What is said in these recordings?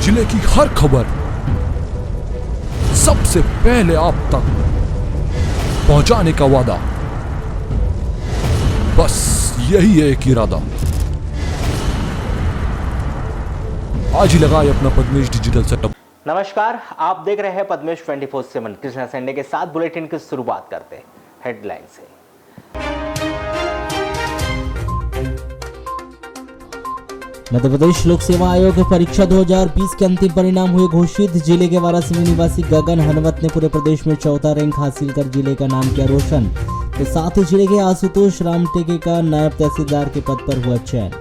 जिले की हर खबर सबसे पहले आप तक पहुंचाने का वादा, बस यही है एक इरादा। आज ही लगाए अपना पद्मेश डिजिटल सेटअप। नमस्कार, आप देख रहे हैं पद्मेश 24/7। कृष्णा संडे के साथ बुलेटिन की शुरुआत करते हैं हेडलाइन से। मध्य प्रदेश लोक सेवा आयोग परीक्षा 2020 के अंतिम परिणाम हुए घोषित। जिले के वारासिनी निवासी गगन हनवत ने पूरे प्रदेश में चौथा रैंक हासिल कर जिले का नाम किया रोशन। के साथ ही जिले के आशुतोष रामटेके का नायब तहसीलदार के पद पर हुआ चयन।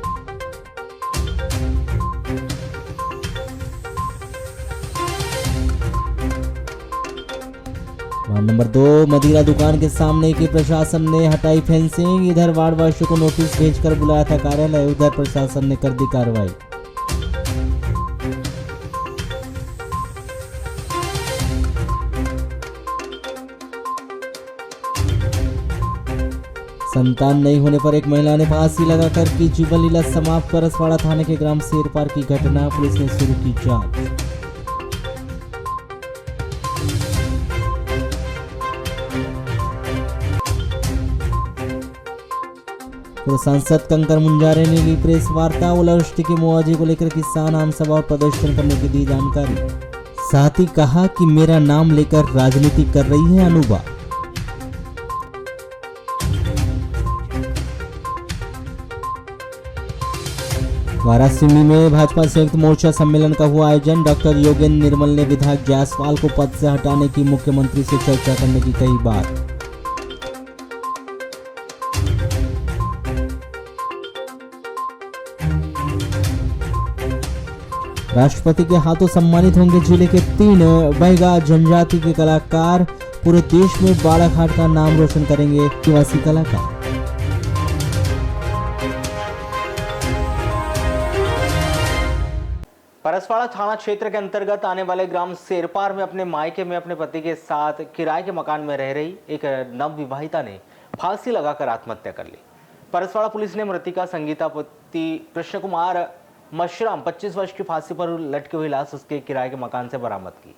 वार्ड नंबर 2 मदिरा दुकान के सामने की प्रशासन ने हटाई फेंसिंग। इधर वार्डवासियों को नोटिस भेजकर बुलाया था कार्यालय, उधर प्रशासन ने कर दी कार्रवाई। संतान नहीं होने पर एक महिला ने फांसी लगाकर की जीवन लीला समाप्त। परसवाड़ा थाने के ग्राम शेरपार की घटना, पुलिस ने शुरू की जांच। तो सांसद कंकर मुंजारे ने ली प्रेस वार्ता। ओलावृष्टि के मुआवजे को लेकर किसान आम सभा और प्रदर्शन करने की दी जानकारी। साथ ही कहा कि मेरा नाम लेकर राजनीति कर रही है अनुबा। वाराणसी में भाजपा संयुक्त मोर्चा सम्मेलन का हुआ आयोजन। डॉक्टर योगेंद्र निर्मल ने विधायक जायसवाल को पद से हटाने की मुख्यमंत्री से चर्चा करने की कही बात। राष्ट्रपति के हाथों सम्मानित होंगे जिले के 3 बैगा जनजाति के कलाकार। पूरे देश में बालाघाट का नाम रोशन करेंगे निवासी कलाकार। परसवाड़ा थाना क्षेत्र के अंतर्गत आने वाले ग्राम शेरपार में अपने मायके में अपने पति के साथ किराए के मकान में रह रही एक नवविवाहिता ने फांसी लगाकर आत्महत्या कर ली। परसवाड़ा पुलिस ने मृतिका संगीता पति कृष्ण कुमार मशराम 25 वर्ष की फांसी पर लटकी हुई लाश उसके किराए के मकान से बरामद की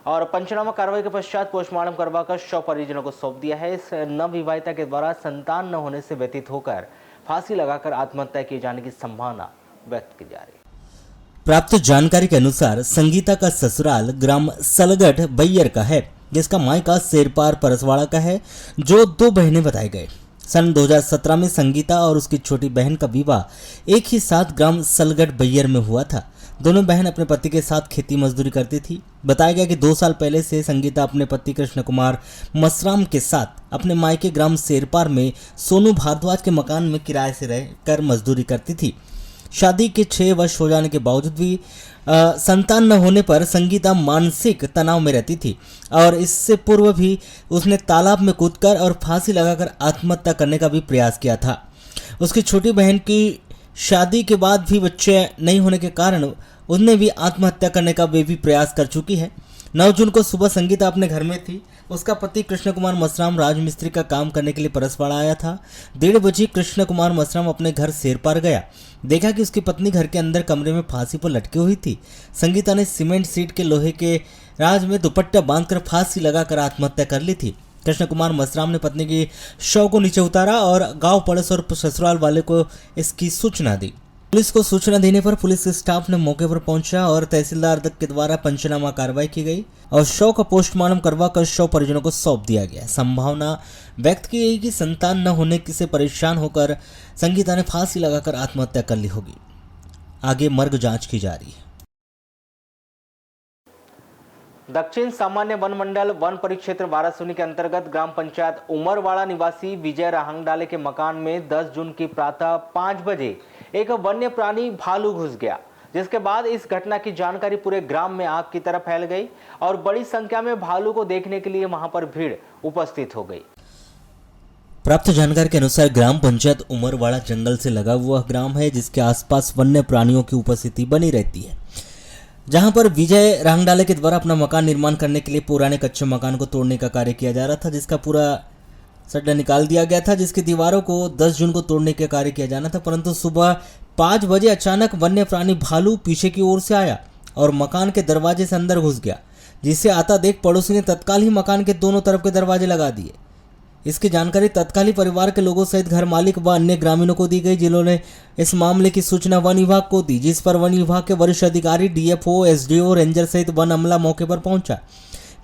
और पंचनामा कार्रवाई के पश्चात पोस्टमार्टम करवाकर शव परिजनों को सौंप दिया है। इस नवविवाहिता के द्वारा संतान न होने से व्यतीत होकर फांसी लगाकर आत्महत्या किए जाने की संभावना व्यक्त की जा रही है। प्राप्त जानकारी के अनुसार संगीता का ससुराल ग्राम सलगढ़ बैयर का है, जिसका मायका शेरपार परसवाड़ा का है, जो 2 बहनें बताए गए। सन 2017 में संगीता और उसकी छोटी बहन का विवाह एक ही साथ ग्राम सलगढ़ बैयर में हुआ था। दोनों बहन अपने पति के साथ खेती मजदूरी करती थी। बताया गया कि 2 साल पहले से संगीता अपने पति कृष्ण कुमार मसराम के साथ अपने मायके ग्राम शेरपार में सोनू भारद्वाज के मकान में किराए से रहकर मजदूरी करती थी। शादी के 6 वर्ष हो जाने के बावजूद भी संतान न होने पर संगीता मानसिक तनाव में रहती थी और इससे पूर्व भी उसने तालाब में कूदकर और फांसी लगाकर आत्महत्या करने का भी प्रयास किया था। उसकी छोटी बहन की शादी के बाद भी बच्चे नहीं होने के कारण उसने भी आत्महत्या करने का वे भी प्रयास कर चुकी है। 9 जून को सुबह संगीता अपने घर में थी। उसका पति कृष्ण कुमार मसराम राजमिस्त्री का काम करने के लिए परसवाड़ा आया था। 1:30 बजे कृष्ण कुमार मसराम अपने घर शेरपार गया। देखा कि उसकी पत्नी घर के अंदर कमरे में फांसी पर लटकी हुई थी। संगीता ने सीमेंट सीट के लोहे के राज में दुपट्टा बांधकर फांसी लगाकर आत्महत्या कर ली थी। कृष्ण कुमार मसराम ने पत्नी की शव को नीचे उतारा और गांव पड़ोस और ससुराल वाले को इसकी सूचना दी। पुलिस को सूचना देने पर पुलिस स्टाफ ने मौके पर पहुंचा और तहसीलदार के द्वारा पंचनामा कार्रवाई की गई और शव का पोस्टमार्टम करवाकर शव परिजनों को सौंप दिया गया। संभावना व्यक्त की गई कि संतान न होने से परेशान होकर संगीता ने फांसी लगाकर आत्महत्या कर ली होगी। आगे मर्ग जांच की जा रही है। दक्षिण सामान्य वन मंडल वन परिक्षेत्र वाराणसी के अंतर्गत ग्राम पंचायत उमरवाड़ा निवासी विजय राहंगडाले के मकान में 10 जून की प्रातः 5 बजे एक वन्य प्राणी भालू घुस गया, जिसके बाद इस घटना की जानकारी पूरे ग्राम में आग की तरह फैल गई और बड़ी संख्या में भालू को देखने के लिए वहां पर भीड़ उपस्थित हो गई। प्राप्त जानकारी के अनुसार ग्राम पंचायत उमरवाड़ा जंगल से लगा हुआ ग्राम है, जिसके आसपास वन्य प्राणियों की उपस्थिति बनी रहती है। जहां पर विजय राहंगडाले के द्वारा अपना मकान निर्माण करने के लिए पुराने कच्चे मकान को तोड़ने का कार्य किया जा रहा था, जिसका पूरा सड्डा निकाल दिया गया था, जिसकी दीवारों को 10 जून को तोड़ने का कार्य किया जाना था। परंतु सुबह 5 बजे अचानक वन्य प्राणी भालू पीछे की ओर से आया और मकान के दरवाजे से अंदर घुस गया, जिसे आता देख पड़ोसी ने तत्काल ही मकान के दोनों तरफ के दरवाजे लगा दिए। इसकी जानकारी तत्काल ही परिवार के लोगों सहित घर मालिक व अन्य ग्रामीणों को दी गई, जिन्होंने इस मामले की सूचना वन विभाग को दी, जिस पर वन विभाग के वरिष्ठ अधिकारी डीएफओ, एसडीओ, रेंजर सहित वन अमला मौके पर पहुंचा,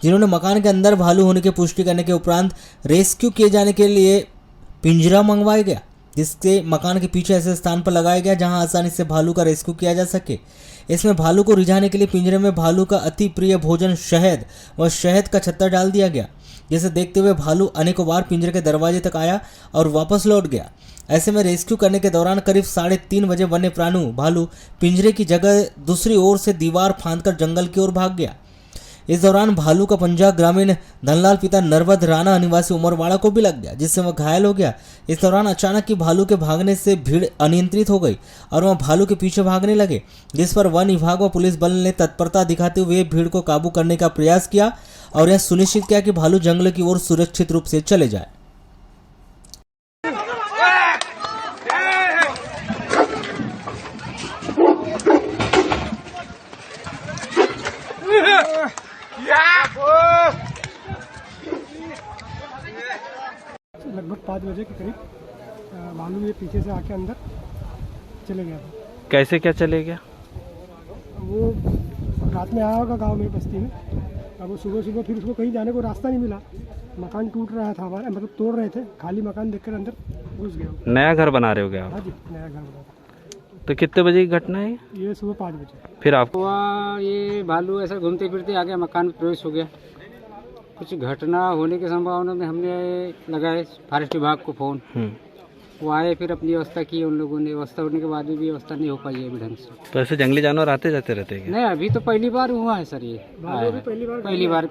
जिन्होंने मकान के अंदर भालू होने की पुष्टि करने के उपरांत रेस्क्यू किए जाने के लिए पिंजरा मंगवाया गया, जिसके मकान के पीछे ऐसे स्थान पर लगाया गया जहां आसानी से भालू का रेस्क्यू किया जा सके। इसमें भालू को रिझाने के लिए पिंजरे में भालू का अति प्रिय भोजन शहद व शहद का छत्ता डाल दिया गया, जिसे देखते हुए भालू अनेकों बार पिंजरे के दरवाजे तक आया और वापस लौट गया। ऐसे में रेस्क्यू करने के दौरान करीब 3:30 बजे वन्य प्राणु भालू पिंजरे की जगह दूसरी ओर से दीवार फांदकर जंगल की ओर भाग गया। इस दौरान भालू का पंजा ग्रामीण धनलाल पिता नरवद राणा निवासी उमरवाड़ा को भी लग गया, जिससे वह घायल हो गया। इस दौरान अचानक ही भालू के भागने से भीड़ अनियंत्रित हो गई और वह भालू के पीछे भागने लगे, जिस पर वन विभाग व पुलिस बल ने तत्परता दिखाते हुए भीड़ को काबू करने का प्रयास किया और यह सुनिश्चित किया कि भालू जंगल की ओर सुरक्षित रूप से चले जाए। लगभग 5 बजे के करीब भालू ये पीछे से आके अंदर चले गया था। कैसे क्या चले गया? वो रात में आया होगा गांव में, बस्ती में। अब वो सुबह फिर उसको कहीं जाने को रास्ता नहीं मिला, मकान टूट रहा था हमारा, मतलब तोड़ रहे थे, खाली मकान देखकर अंदर घुस गया। नया घर बना रहे हो क्या आप? हाँ जी, नया घर बना। तो कितने बजे की घटना है ये सुबह 5 बजे। फिर आप हुआ ये भालू ऐसा घूमते फिरते आगे मकान में प्रवेश हो गया। कुछ घटना होने की संभावना में हमने लगाए फॉरेस्ट विभाग को फ़ोन, वो आए, फिर अपनी व्यवस्था की उन लोगों ने। व्यवस्था होने के बाद भी व्यवस्था नहीं हो पाई है ढंग से। तो ऐसे जंगली जानवर आते जाते रहते हैं क्या? नहीं, अभी तो पहली बार हुआ है सर, ये पहली बार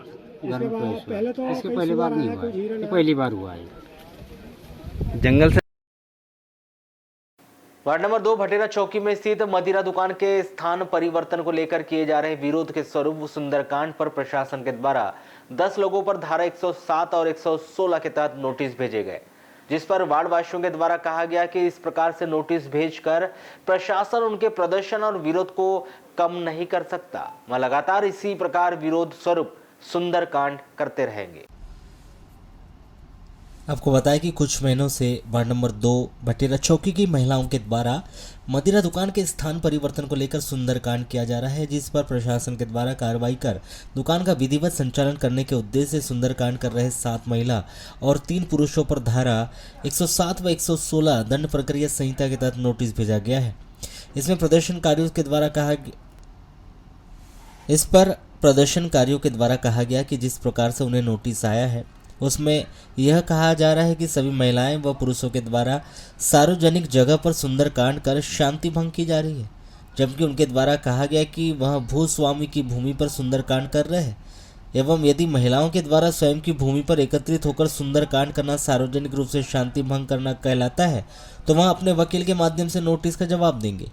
घर में प्रवेश हुआ। पहले तो इसके पहली बार नहीं हुआ है, ये पहली बार हुआ है। जंगल से वार्ड नंबर 2 भटेरा चौकी में स्थित मदिरा दुकान के स्थान परिवर्तन को लेकर किए जा रहे विरोध के स्वरूप सुंदरकांड पर प्रशासन के द्वारा 10 लोगों पर धारा 107 और 116 के तहत नोटिस भेजे गए, जिस पर वार्ड वासियों के द्वारा कहा गया कि इस प्रकार से नोटिस भेजकर प्रशासन उनके प्रदर्शन और विरोध को कम नहीं कर सकता। वह लगातार इसी प्रकार विरोध स्वरूप सुंदरकांड करते रहेंगे। आपको बताया कि कुछ महीनों से वार्ड नंबर 2 भटेरा चौकी की महिलाओं के द्वारा मदिरा दुकान के स्थान परिवर्तन को लेकर सुंदरकांड किया जा रहा है, जिस पर प्रशासन के द्वारा कार्रवाई कर दुकान का विधिवत संचालन करने के उद्देश्य से सुंदरकांड कर रहे 7 महिला और 3 पुरुषों पर धारा 107 व 116 दंड प्रक्रिया संहिता के तहत नोटिस भेजा गया है। इसमें प्रदर्शनकारियों के द्वारा कहा गया कि जिस प्रकार से उन्हें नोटिस आया है उसमें यह कहा जा रहा है कि सभी महिलाएं व पुरुषों के द्वारा सार्वजनिक जगह पर सुंदरकांड कर शांति भंग की जा रही है, जबकि उनके द्वारा कहा गया कि वह भूस्वामी की भूमि पर सुंदरकांड कर रहे हैं एवं यदि महिलाओं के द्वारा स्वयं की भूमि पर एकत्रित होकर सुंदरकांड करना सार्वजनिक रूप से शांति भंग करना कहलाता है तो वह अपने वकील के माध्यम से नोटिस का जवाब देंगे।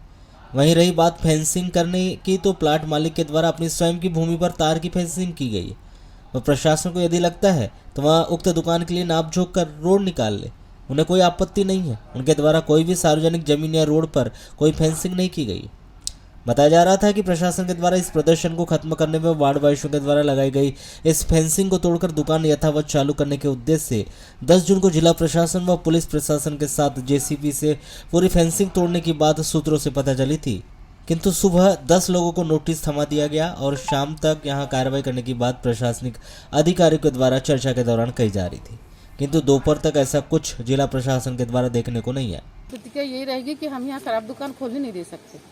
वहीं रही बात फेंसिंग करने की, तो प्लाट मालिक के द्वारा अपनी स्वयं की भूमि पर तार की फेंसिंग की गई है। वह प्रशासन को यदि लगता है तो वह उक्त दुकान के लिए नाप जोक कर रोड निकाल ले, उन्हें कोई आपत्ति नहीं है। उनके द्वारा कोई भी सार्वजनिक जमीन या रोड पर कोई फेंसिंग नहीं की गई। बताया जा रहा था कि प्रशासन के द्वारा इस प्रदर्शन को खत्म करने में वार्ड वासियों के द्वारा लगाई गई इस फेंसिंग को तोड़कर दुकान यथावत चालू करने के उद्देश्य से 10 जून को जिला प्रशासन व पुलिस प्रशासन के साथ जेसीबी से पूरी फेंसिंग तोड़ने की बात सूत्रों से पता चली थी, किंतु सुबह 10 लोगों को नोटिस थमा दिया गया और शाम तक यहां कार्रवाई करने की बात प्रशासनिक अधिकारियों के द्वारा चर्चा के दौरान कही जा रही थी, किंतु दोपहर तक ऐसा कुछ जिला प्रशासन के द्वारा देखने को नहीं है। प्रतिक्रिया यही रहेगी कि हम यहाँ शराब दुकान खोलने नहीं दे सकते।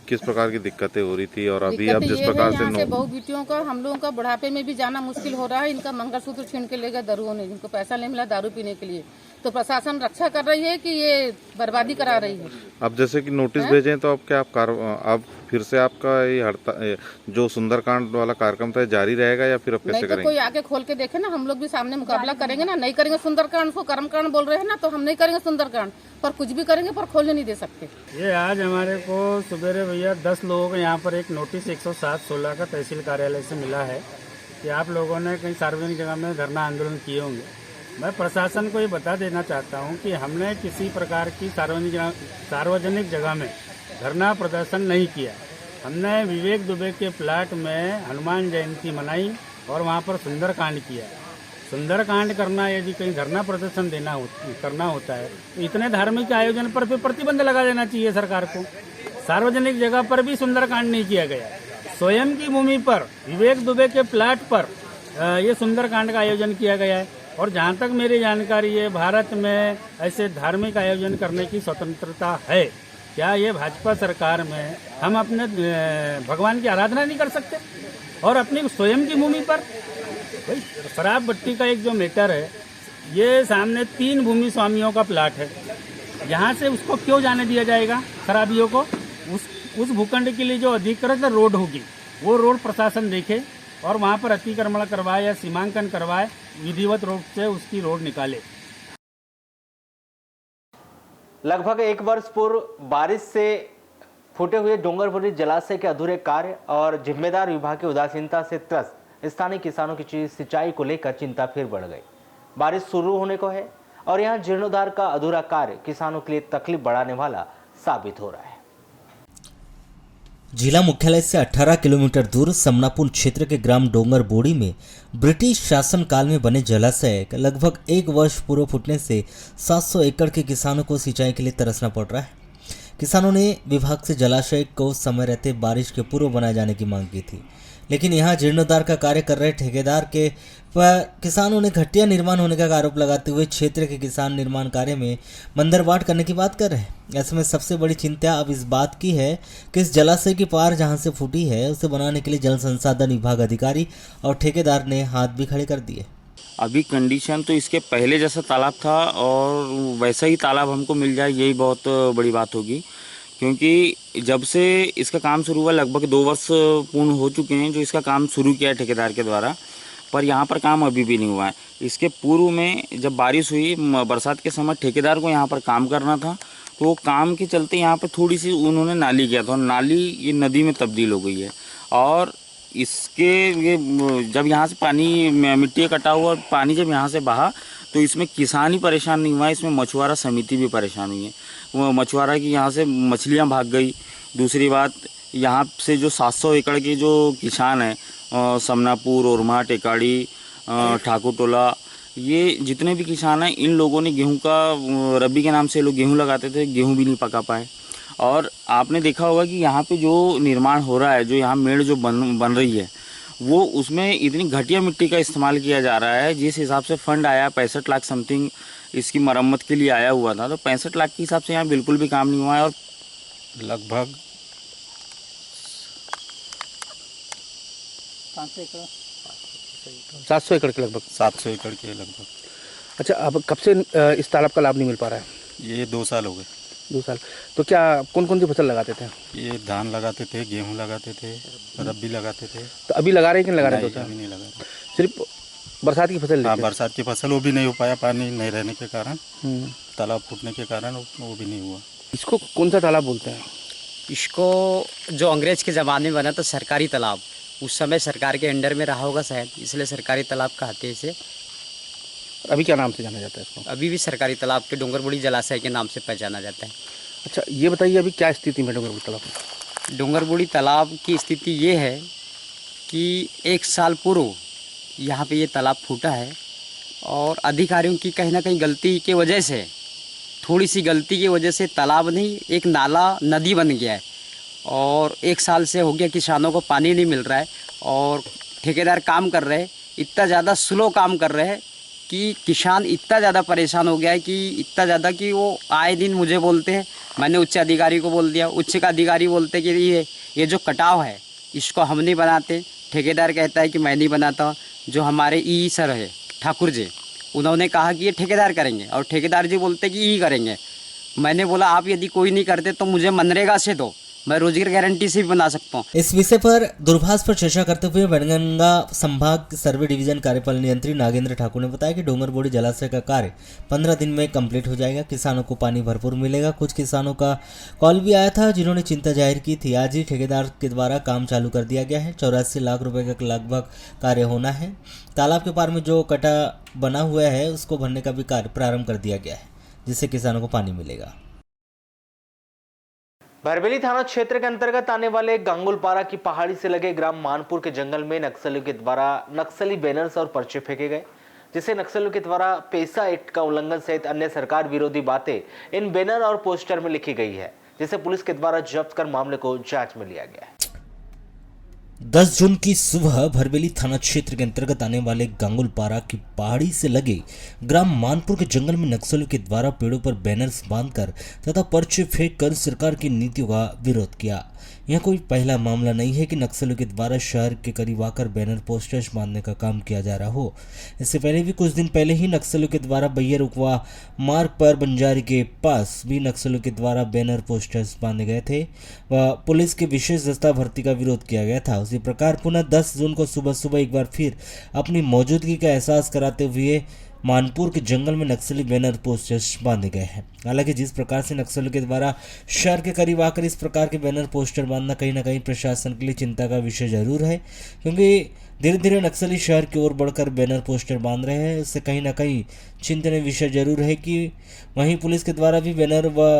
किस प्रकार की दिक्कतें हो रही थी और अभी अब जिस प्रकार से बहु बेटियों का, हम लोगों का बुढ़ापे में भी जाना मुश्किल हो रहा है। इनका मंगलसूत्र छीन के ले गए दरुओं ने, जिनको पैसा नहीं मिला दारू पीने के लिए, तो प्रशासन रक्षा कर रही है कि ये बर्बादी करा रही है। अब जैसे कि नोटिस भेजे तो अब क्या आप फिर से आपका ये जो सुंदरकांड वाला कार्यक्रम था जारी रहेगा या फिर अब कैसे करेंगे? कोई आके खोल के देखे ना, हम लोग भी सामने मुकाबला करेंगे ना। नहीं करेंगे सुंदरकांड को कर्मकांड बोल रहे हैं ना, तो हम नहीं करेंगे सुंदरकांड, पर कुछ भी करेंगे पर खोलने नहीं दे सकते। ये आज हमारे को सुबेरे भैया 10 लोगों को यहाँ पर एक नोटिस 107/16 का तहसील कार्यालय से मिला है कि आप लोगों ने कहीं सार्वजनिक जगह में धरना आंदोलन किए होंगे। मैं प्रशासन को ये बता देना चाहता हूँ कि हमने किसी प्रकार की सार्वजनिक जगह में धरना प्रदर्शन नहीं किया। हमने विवेक दुबे के प्लाट में हनुमान जयंती मनाई और वहाँ पर सुंदरकांड किया। सुंदरकांड करना यदि कहीं धरना प्रदर्शन करना होता है तो इतने धार्मिक आयोजन पर फिर प्रतिबंध लगा देना चाहिए सरकार को। सार्वजनिक जगह पर भी सुंदरकांड नहीं किया गया। स्वयं की भूमि पर विवेक दुबे के प्लाट पर ये सुंदरकांड का आयोजन किया गया है। और जहाँ तक मेरी जानकारी है, भारत में ऐसे धार्मिक आयोजन करने की स्वतंत्रता है। क्या ये भाजपा सरकार में हम अपने भगवान की आराधना नहीं कर सकते? और अपनी स्वयं की भूमि पर भाई शराब भट्टी का एक जो मैटर है, ये सामने 3 भूमि स्वामियों का प्लाट है। यहाँ से उसको क्यों जाने दिया जाएगा शराबियों को? उस भूखंड के लिए जो अधिकृत रोड होगी वो रोड प्रशासन देखे और वहाँ पर अतिक्रमण करवाए या सीमांकन करवाए, विधिवत रूप से उसकी रोड निकाले। लगभग 1 वर्ष पूर्व बारिश से फूटे हुए डोंगरपुरी जलाशय के अधूरे कार्य और जिम्मेदार विभाग की उदासीनता से त्रस्त स्थानीय किसानों की सिंचाई को लेकर चिंता फिर बढ़ गई। बारिश शुरू होने को है और यहाँ जीर्णोद्धार का अधूरा कार्य किसानों के लिए तकलीफ बढ़ाने वाला साबित हो रहा है। जिला मुख्यालय से 18 किलोमीटर दूर समनापुर क्षेत्र के ग्राम डोंगर बोड़ी में ब्रिटिश शासन काल में बने जलाशय लगभग 1 वर्ष पूर्व फूटने से 700 एकड़ के किसानों को सिंचाई के लिए तरसना पड़ रहा है। किसानों ने विभाग से जलाशय को समय रहते बारिश के पूर्व बनाए जाने की मांग की थी, लेकिन यहाँ जीर्णोद्धार का कार्य कर रहे ठेकेदार के पर किसानों ने घटिया निर्माण होने का आरोप लगाते हुए क्षेत्र के किसान निर्माण कार्य में मंदरबाट करने की बात कर रहे हैं। ऐसे में सबसे बड़ी चिंता अब इस बात की है कि इस जलाशय की पार जहां से फूटी है उसे बनाने के लिए जल संसाधन विभाग अधिकारी और ठेकेदार ने हाथ भी खड़े कर दिए। अभी कंडीशन तो इसके पहले जैसा तालाब था और वैसा ही तालाब हमको मिल जाए, यही बहुत बड़ी बात होगी, क्योंकि जब से इसका काम शुरू हुआ लगभग 2 वर्ष पूर्ण हो चुके हैं जो इसका काम शुरू किया है ठेकेदार के द्वारा, पर यहाँ पर काम अभी भी नहीं हुआ है। इसके पूर्व में जब बारिश हुई बरसात के समय ठेकेदार को यहाँ पर काम करना था, तो वो काम के चलते यहाँ पर थोड़ी सी उन्होंने नाली किया था, नाली ये नदी में तब्दील हो गई है। और इसके ये जब यहाँ से पानी मिट्टी कटा हुआ और पानी जब यहाँ से बहा तो इसमें किसान ही परेशान नहीं हुआ, इसमें मछुआरा समिति भी परेशान हुई है। वो मछुआरा की यहाँ से मछलियाँ भाग गई। दूसरी बात, यहाँ से जो 700 एकड़ के जो किसान हैं समनापुर, ओरमा, टेकाड़ी, ठाकुर टोला, ये जितने भी किसान हैं, इन लोगों ने गेहूं का रबी के नाम से लोग गेहूं लगाते थे, गेहूं भी नहीं पका पाए। और आपने देखा होगा कि यहाँ पे जो निर्माण हो रहा है, जो यहाँ मेड़ जो बन रही है, वो उसमें इतनी घटिया मिट्टी का इस्तेमाल किया जा रहा है। जिस हिसाब से फंड आया 65 लाख समथिंग इसकी मरम्मत के लिए आया हुआ था, तो 65 लाख के हिसाब से यहाँ बिल्कुल भी काम नहीं हुआ है। और लगभग 700 एकड़ के लगभग 700 एकड़ के लगभग। अच्छा, अब कब से इस तालाब का लाभ नहीं मिल पा रहा है? ये 2 साल हो गए। 2 साल। तो क्या कौन कौन सी फसल लगाते थे? ये धान लगाते थे, गेहूं लगाते थे, रब्बी लगाते थे। तो अभी लगा रहे हैं कि नहीं लगा रहे? अभी नहीं लगा रहे, सिर्फ बरसात की फसल? हाँ, बरसात की फसल वो भी नहीं हो पाया, पानी नहीं रहने के कारण, तालाब फूटने के कारण वो भी नहीं हुआ। इसको कौन सा तालाब बोलते हैं? इसको जो अंग्रेज के ज़माने में बना था सरकारी तालाब, उस समय सरकार के अंडर में रहा होगा शायद, इसलिए सरकारी तालाब कहते हैं इसे। अभी क्या नाम से जाना जाता है इसको? अभी भी सरकारी तालाब के डोंगरबुड़ी जलाशय के नाम से पहचाना जाता है। अच्छा, ये बताइए अभी क्या स्थिति में डोंगरबुड़ी तालाब? डोंगरबुड़ी तालाब की स्थिति ये है कि 1 साल पूर्व यहाँ पे ये तालाब फूटा है और अधिकारियों की कहीं ना कहीं गलती की वजह से, थोड़ी सी गलती की वजह से तालाब नहीं, एक नाला नदी बन गया है। और 1 साल से हो गया किसानों को पानी नहीं मिल रहा है और ठेकेदार काम कर रहे हैं, इतना ज़्यादा स्लो काम कर रहे हैं कि किसान इतना ज़्यादा परेशान हो गया है कि इतना ज़्यादा कि वो आए दिन मुझे बोलते हैं, मैंने उच्च अधिकारी को बोल दिया, उच्च का अधिकारी बोलते कि ये जो कटाव है इसको हम नहीं बनाते। ठेकेदार कहता है कि मैं नहीं बनाता। जो हमारे ई सर है ठाकुर जी, उन्होंने कहा कि ये ठेकेदार करेंगे और ठेकेदार जी बोलते कि ई करेंगे। मैंने बोला आप यदि कोई नहीं करते तो मुझे मनरेगा से दो, मैं रोजगार गारंटी से भी बना सकता हूँ। इस विषय पर दूरभाष पर चर्चा करते हुए बनगंगा संभाग सर्वे डिवीजन कार्यपालन यंत्री नागेंद्र ठाकुर ने बताया कि डोंगरबोड़ी जलाशय का कार्य 15 दिन में कंप्लीट हो जाएगा। किसानों को पानी भरपूर मिलेगा। कुछ किसानों का कॉल भी आया था जिन्होंने चिंता जाहिर की थी। आज ही ठेकेदार के द्वारा काम चालू कर दिया गया है। 84 लाख रुपए का लगभग कार्य होना है। तालाब के पार में जो कटा बना हुआ है उसको भरने का भी कार्य प्रारंभ कर दिया गया है, जिससे किसानों को पानी मिलेगा। भरबेली थाना क्षेत्र के अंतर्गत आने वाले गांगुलपारा की पहाड़ी से लगे ग्राम मानपुर के जंगल में नक्सलियों के द्वारा नक्सली बैनर्स और पर्चे फेंके गए, जिसे नक्सलियों के द्वारा पेसा एक्ट का उल्लंघन सहित अन्य सरकार विरोधी बातें इन बैनर और पोस्टर में लिखी गई है, जिसे पुलिस के द्वारा जब्त कर मामले को जांच में लिया गया है। 10 जून की सुबह भरबेली थाना क्षेत्र के अंतर्गत आने वाले गांगुलपारा की पहाड़ी से लगे ग्राम मानपुर के जंगल में नक्सलियों के द्वारा पेड़ों पर बैनर्स बांधकर तथा पर्चे फेंककर सरकार की नीतियों का विरोध किया। यह कोई पहला मामला नहीं है कि नक्सलियों के द्वारा शहर के करीब आकर बैनर पोस्टर्स बांधने का काम किया जा रहा हो। इससे पहले भी कुछ दिन पहले ही नक्सलियों के द्वारा बैयर उकवा मार्ग पर बंजारी के पास भी नक्सलियों के द्वारा बैनर पोस्टर्स बांधे गए थे व पुलिस की विशेष दस्ता भर्ती का विरोध किया गया था। उसी प्रकार पुनः 10 जून को सुबह सुबह एक बार फिर अपनी मौजूदगी का एहसास कराते हुए मानपुर के जंगल में नक्सली बैनर पोस्टर्स बांधे गए हैं। हालांकि जिस प्रकार से नक्सलियों के द्वारा शहर के करीब आकर इस प्रकार के बैनर पोस्टर बांधना कहीं ना कहीं प्रशासन के लिए चिंता का विषय जरूर है, क्योंकि धीरे धीरे नक्सली शहर की ओर बढ़कर बैनर पोस्टर बांध रहे हैं। इससे कहीं ना कहीं चिंतनीय विषय जरूर है कि वहीं पुलिस के द्वारा भी बैनर व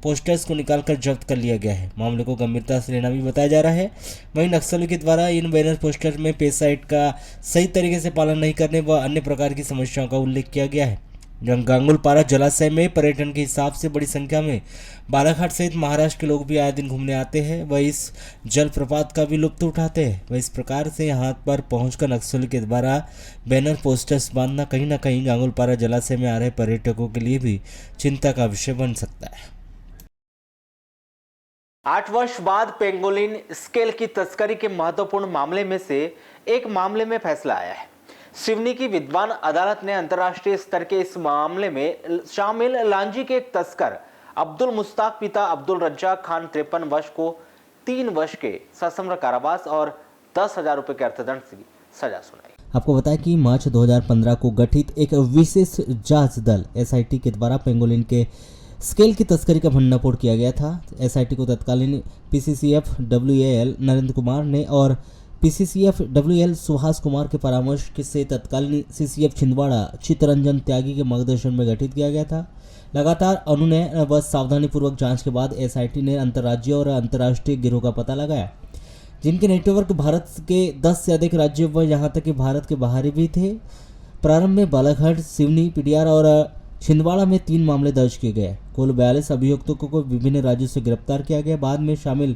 पोस्टर्स को निकालकर जब्त कर लिया गया है। मामले को गंभीरता से लेना भी बताया जा रहा है। वहीं नक्सलियों के द्वारा इन बैनर पोस्टर में पेसा एक्ट का सही तरीके से पालन नहीं करने व अन्य प्रकार की समस्याओं का उल्लेख किया गया है। गांगुलपारा जलाशय में पर्यटन के हिसाब से बड़ी संख्या में बालाघाट सहित महाराष्ट्र के लोग भी आए दिन घूमने आते हैं, वह इस जलप्रपात का भी लुत्फ उठाते हैं। वह इस प्रकार से यहाँ पर पहुंचकर नक्सलियों के द्वारा बैनर पोस्टर्स बांधना कहीं ना कहीं गांगुलपारा जलाशय में आ रहे पर्यटकों के लिए भी चिंता का विषय बन सकता है। 8 वर्ष बाद पेंगोलिन स्केल की तस्करी के महत्वपूर्ण मामले में से एक मामले में फैसला आया है। सिवनी की विद्वान अदालत ने अंतर्राष्ट्रीय स्तर के इस मामले में शामिल लांजी के एक तस्कर अब्दुल मुस्ताक पिता अब्दुल रज्जाक खान 53 वर्ष को 3 वर्ष के सश्रम कारावास और 10,000 रुपए के अर्थदंड की सजा सुनाई। आपको बताया कि मार्च 2015 को गठित एक विशेष जांच दल एसआईटी के द्वारा पेंगोलिन के स्केल की तस्करी का भंडाफोड़ किया गया था। एसआईटी को तत्कालीन पीसीसीएफ डब्ल्यूएल नरेंद्र कुमार ने और पीसीसीएफ डब्ल्यूएल सुहास कुमार के परामर्श से तत्कालीन सीसीएफ छिंदवाड़ा चित्तरंजन त्यागी के मार्गदर्शन में गठित किया गया था। लगातार अनुनय व सावधानीपूर्वक जांच के बाद एसआईटी ने अंतर्राज्यीय और अंतर्राष्ट्रीय गिरोह का पता लगाया, जिनके नेटवर्क भारत के 10 से अधिक राज्यों व यहाँ तक कि भारत के बाहरी भी थे। प्रारंभ में बालाघाट, सिवनी, पिडियार और छिंदवाड़ा में 3 मामले दर्ज किए गए। कुल 42 अभियुक्तों को विभिन्न राज्यों से गिरफ्तार किया गया। बाद में शामिल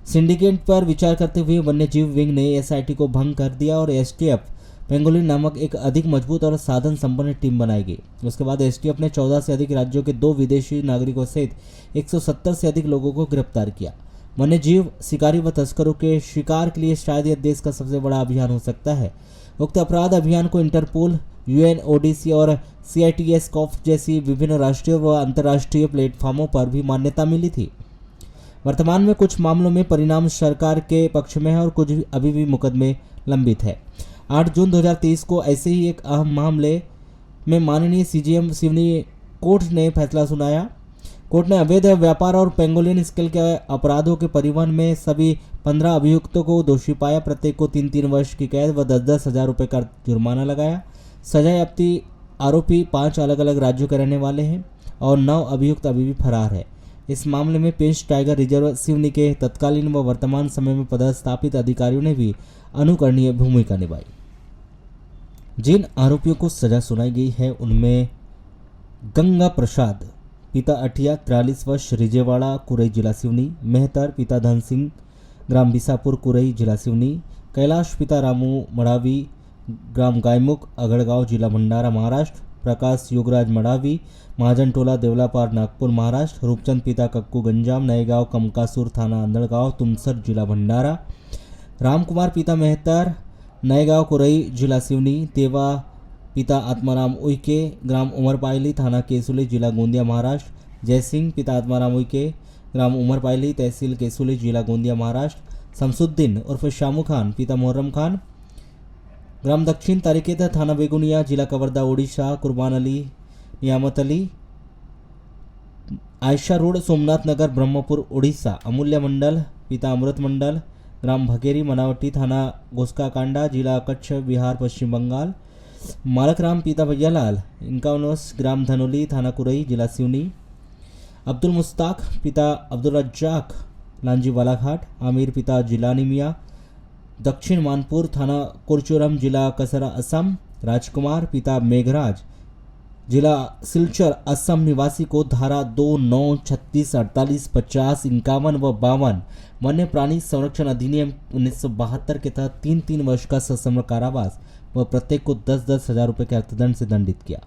सिंडिकेट पर विचार करते हुए वन्यजीव विंग ने एसआईटी को भंग कर दिया और एसटीएफ पेंगोलिन नामक एक अधिक मजबूत और साधन संपन्न टीम बनाई गई। उसके बाद एसटीएफ ने 14 से अधिक राज्यों के 2 विदेशी नागरिकों सहित 170 से अधिक लोगों को गिरफ्तार किया। वन्यजीव शिकारी व तस्करों के शिकार के लिए शायद यह देश का सबसे बड़ा अभियान हो सकता है। उक्त अपराध अभियान को इंटरपोल, यूएनओडीसी और सीआईटीएस कॉफ जैसी विभिन्न राष्ट्रीय व अंतर्राष्ट्रीय प्लेटफॉर्मों पर भी मान्यता मिली थी। वर्तमान में कुछ मामलों में परिणाम सरकार के पक्ष में है और कुछ अभी भी मुकदमे लंबित है। 8 जून 2023 को ऐसे ही एक अहम मामले में माननीय सीजीएम सिवनी कोर्ट ने फैसला सुनाया। कोर्ट ने अवैध व्यापार और पेंगोलिन स्केल के अपराधों के परिवहन में सभी 15 अभियुक्तों को दोषी पाया। प्रत्येक को 3-3 वर्ष की कैद व 10-10 हज़ार रुपये का जुर्माना लगाया। सजायाफ्ती आरोपी 5 अलग अलग राज्यों के रहने वाले हैं और 9 अभियुक्त अभी भी फरार है। इस मामले में पेंच टाइगर रिजर्व सिवनी के तत्कालीन व वर्तमान समय में पदस्थापित अधिकारियों ने भी अनुकरणीय भूमिका निभाई। जिन आरोपियों को सजा सुनाई गई है उनमें गंगा प्रसाद पिता अठिया 43 वर्ष रिजेवाड़ा कुरई जिला सिवनी, मेहतर पिता धन सिंह ग्राम बिसापुर कुरई जिला सिवनी, कैलाश पिता रामू मड़ावी ग्राम गायमुख अगड़गांव जिला भंडारा महाराष्ट्र, प्रकाश योगराज मड़ावी महाजन टोला देवलापार नागपुर महाराष्ट्र, रूपचंद पिता कक्कू गंजाम नएगांव कमकासूर थाना अंदड़गांव तुमसर जिला भंडारा, रामकुमार पिता मेहतर नएगांव कुरई जिला सिवनी, देवा पिता आत्माराम उइके ग्राम उमरपायली थाना केसुली जिला गोंदिया महाराष्ट्र, जयसिंह पिता आत्माराम उइके ग्राम उमरपायली तहसील केसुली जिला गोंदिया महाराष्ट्र, शमसुद्दीन उर्फ शामू खान पिता मोहर्रम खान ग्राम दक्षिण तारिकेत थाना बेगुनिया जिला कवर्धा ओडिशा, कुर्बान अली नियामत अली आयशा रोड सोमनाथ नगर ब्रह्मपुर ओडिशा, अमूल्य मंडल पिता अमृत मंडल ग्राम भकेरी मनावटी थाना गोस्काकांडा जिला कच्छ बिहार पश्चिम बंगाल, मालक राम पिता भैयालाल 51 ग्राम धनोली थाना कुरई जिला सिवनी, अब्दुल मुस्ताक पिता अब्दुल रज्जाक लांजी बालाघाट, आमिर पिता जिलानी मियाँ दक्षिण मानपुर थाना कुरचुरम जिला कसरा असम, राजकुमार पिता मेघराज जिला सिलचर असम निवासी को धारा 2, 9, 36, 48, 50, 51 व 52 वन्य प्राणी संरक्षण अधिनियम 1972 के तहत 3-3 वर्ष का सश्रम कारावास व प्रत्येक को 10-10 हजार रुपये के अर्थदंड से दंडित किया।